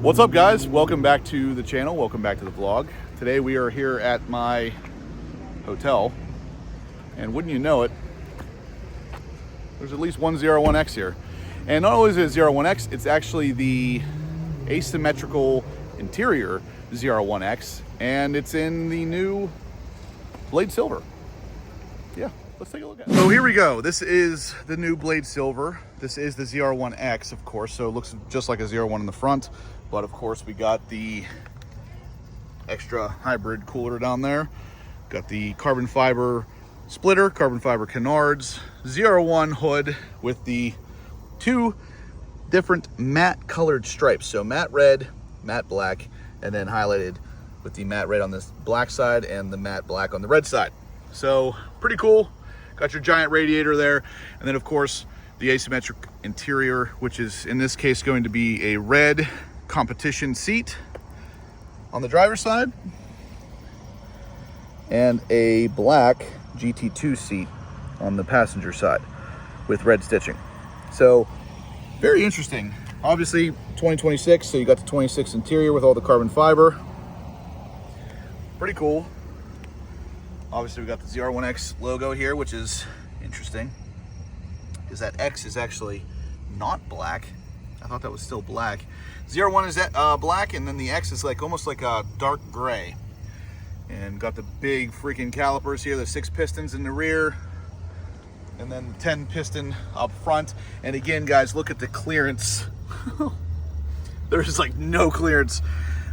What's up, guys? Welcome back to the channel. Welcome back to the vlog. Today we are here at my hotel, and wouldn't you know it, there's at least one ZR1X here. And not only is it a ZR1X, it's actually the asymmetrical interior ZR1X, and it's in the new Blade Silver. Yeah, let's take a look at it. So here we go. This is the new Blade Silver. This is the ZR1X, of course, so it looks just like a ZR1 in the front. But of course, we got the extra hybrid cooler down there. Got the carbon fiber splitter, carbon fiber canards, ZR1 hood with the two different matte colored stripes. So matte red, matte black, and then highlighted with the matte red on this black side and the matte black on the red side. So pretty cool. Got your giant radiator there. And then of course, the asymmetric interior, which is in this case going to be a red competition seat on the driver's side and a black GT2 seat on the passenger side with red stitching. So very interesting. Obviously 2026, so you got the 26 interior with all the carbon fiber. Pretty cool. Obviously we got the ZR1X logo here, which is interesting because that X is actually not black. I thought that was still black. ZR1 is black, and then the X is like almost like a dark gray. And got the big freaking calipers here, the 6 pistons in the rear, and then 10 piston up front. And again, guys, look at the clearance. There's like no clearance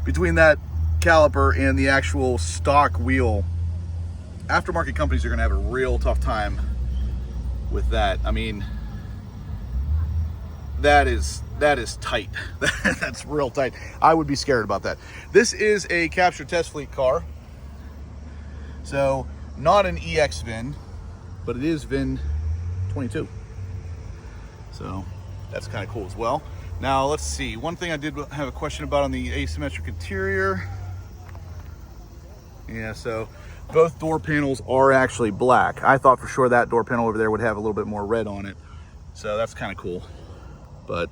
between that caliper and the actual stock wheel. Aftermarket companies are gonna have a real tough time with that. I mean, that is tight. That's real tight. I would be scared about that. This is a capture test fleet car. So not an EX VIN, but it is VIN 22. So that's kind of cool as well. Now let's see. One thing I did have a question about on the asymmetric interior. Yeah, so both door panels are actually black. I thought for sure that door panel over there would have a little bit more red on it. So that's kind of cool. But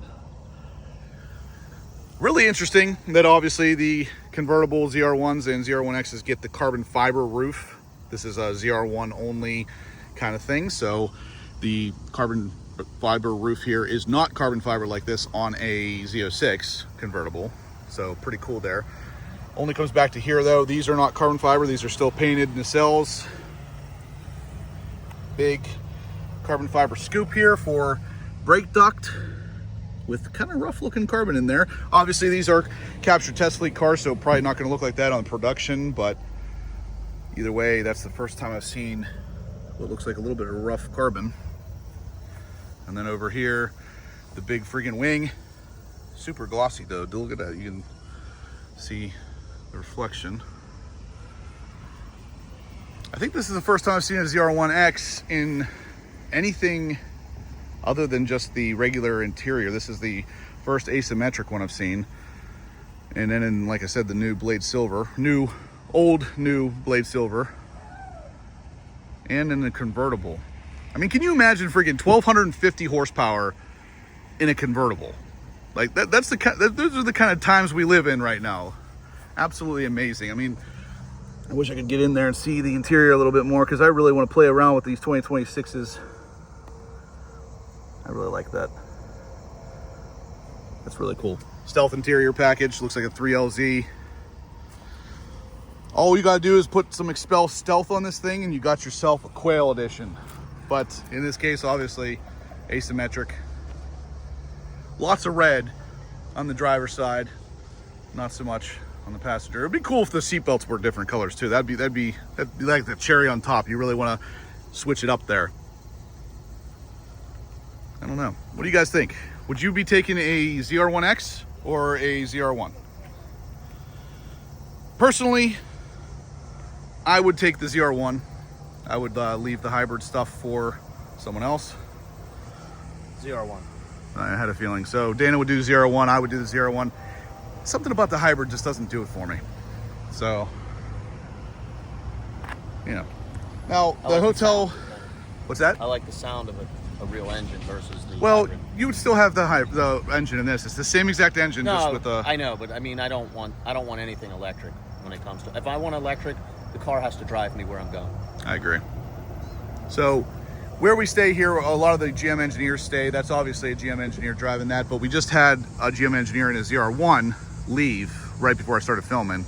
really interesting that obviously the convertible ZR1s and ZR1Xs get the carbon fiber roof. This is a ZR1 only kind of thing. So the carbon fiber roof here is not carbon fiber like this on a Z06 convertible. So pretty cool there. Only comes back to here though. These are not carbon fiber. These are still painted nacelles. Big carbon fiber scoop here for brake duct, with kind of rough looking carbon in there. Obviously these are capture test fleet cars, so probably not gonna look like that on production, but either way, that's the first time I've seen what looks like a little bit of rough carbon. And then over here, the big freaking wing, super glossy though. Look at that, you can see the reflection. I think this is the first time I've seen a ZR1X in anything other than just the regular interior. This is the first asymmetric one I've seen. And then in, like I said, the new Blade Silver, new Blade Silver, and in the convertible. I mean, can you imagine freaking 1,250 horsepower in a convertible? Like those are the kind of times we live in right now. Absolutely amazing. I mean, I wish I could get in there and see the interior a little bit more, because I really want to play around with these 2026s. I really like that. That's really cool. Stealth interior package, looks like a 3LZ. All you gotta do is put some Expel Stealth on this thing and you got yourself a Quail edition. But in this case, obviously, asymmetric. Lots of red on the driver's side, not so much on the passenger. It'd be cool if the seatbelts were different colors too. That'd be like the cherry on top. You really wanna switch it up there. I don't know. What do you guys think? Would you be taking a ZR1X or a ZR1? Personally, I would take the ZR1. I would leave the hybrid stuff for someone else. ZR1. I had a feeling. So Dana would do ZR1, I would do the ZR1. Something about the hybrid just doesn't do it for me. So, you know. Now, the hotel, what's that? I like the sound of it. a real engine versus the Well, hybrid. you would still have the engine in this. It's the same exact engine, No, just with the. I know, but I mean, I don't want anything electric when it comes to. If I want electric, the car has to drive me where I'm going. I agree. So, where we stay here, a lot of the GM engineers stay. That's obviously a GM engineer driving that, but we just had a GM engineer in a ZR1 leave right before I started filming.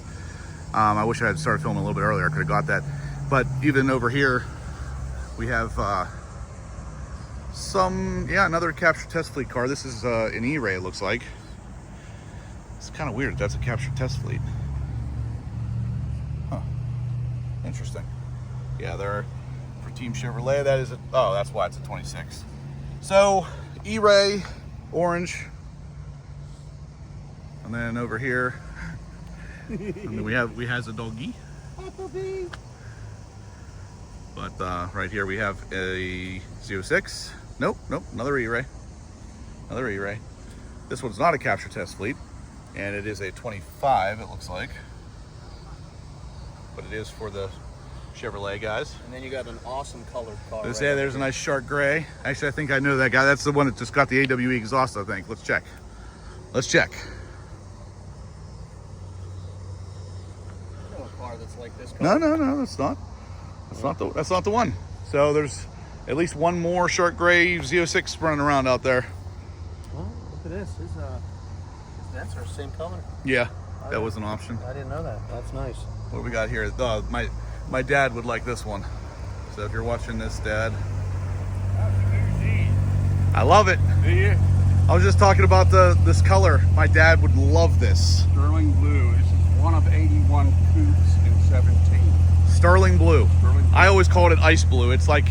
I wish I had started filming a little bit earlier. I could have got that. But even over here, we have another capture test fleet car. This is an E-Ray, it looks like. It's kind of weird. That's a capture test fleet. Huh. Interesting. Yeah, they're for Team Chevrolet. That is that's why it's a 26. So E-Ray, orange, and then over here, and then we has a doggy. But right here we have a Z06. Nope, another E-Ray. Another E-Ray. This one's not a capture test fleet, and it is a 25, it looks like. But it is for the Chevrolet guys. And then you got an awesome colored car. There's a nice shark gray. Actually, I think I know that guy. That's the one that just got the AWE exhaust, I think. Let's check. A car that's like this color. No, that's not. That's not the one. So there's at least one more shark gray Z06 running around out there. Oh, look at this. That's our same color. Yeah, that was an option. I didn't know that. That's nice. What do we got here? My dad would like this one. So if you're watching this, Dad, I love it. Do you? I was just talking about this color. My dad would love this. Sterling blue. This is one of 81 coupes in 17. Sterling blue. Sterling blue. I always called it ice blue. It's like,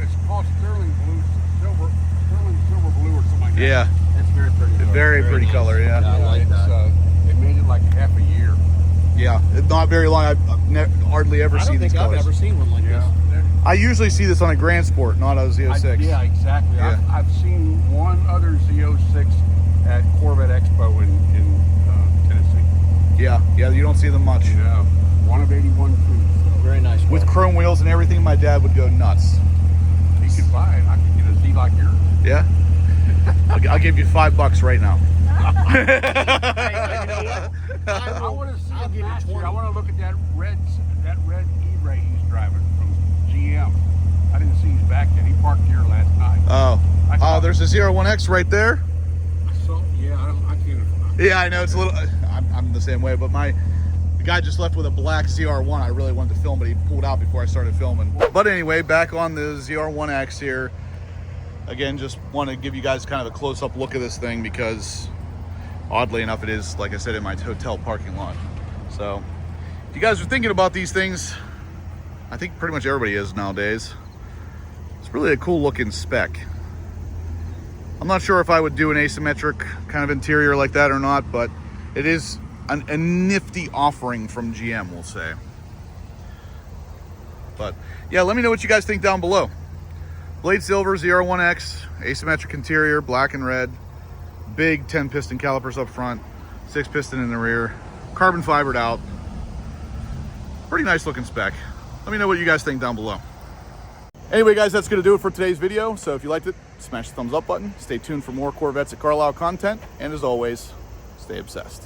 It's called Sterling blue, Sterling silver blue or something like that. yeah, That's very pretty. very pretty nice. color, yeah. I like it's, that. they made it like half a year. Yeah, it's not very long. I've hardly ever I seen don't these think I've colors. ever seen one like Yeah. I usually see this on a Grand Sport, not a Z06. Yeah, exactly. Yeah. I've seen one other Z06 at Corvette Expo in Tennessee. Yeah, you don't see them much. Yeah, one of 81 coupes. Very nice car. With chrome wheels and everything, my dad would go nuts. He could buy it. I could get a Z like yours. Yeah? I'll give you $5 right now. Hey, you know what? I want to see I'll a give you match. 20. I want to look at that red E-Ray he's driving from GM. I didn't see his back yet. He parked here last night. There's a ZR1X right there. I can't. Yeah, I know it's a little. I'm the same way, but the guy just left with a black ZR1. I really wanted to film, but he pulled out before I started filming. But anyway, back on the ZR1X here. Again, just want to give you guys kind of a close-up look at this thing because, oddly enough, it is, like I said, in my hotel parking lot. So, if you guys are thinking about these things, I think pretty much everybody is nowadays. It's really a cool-looking spec. I'm not sure if I would do an asymmetric kind of interior like that or not, but it is a nifty offering from GM, we'll say. But yeah, let me know what you guys think down below. Blade silver, ZR1X, asymmetric interior, black and red, big 10 piston calipers up front, 6 piston in the rear, carbon fibered out. Pretty nice looking spec. Let me know what you guys think down below. Anyway, guys, that's going to do it for today's video. So if you liked it, smash the thumbs up button. Stay tuned for more Corvettes at Carlisle content. And as always, stay obsessed.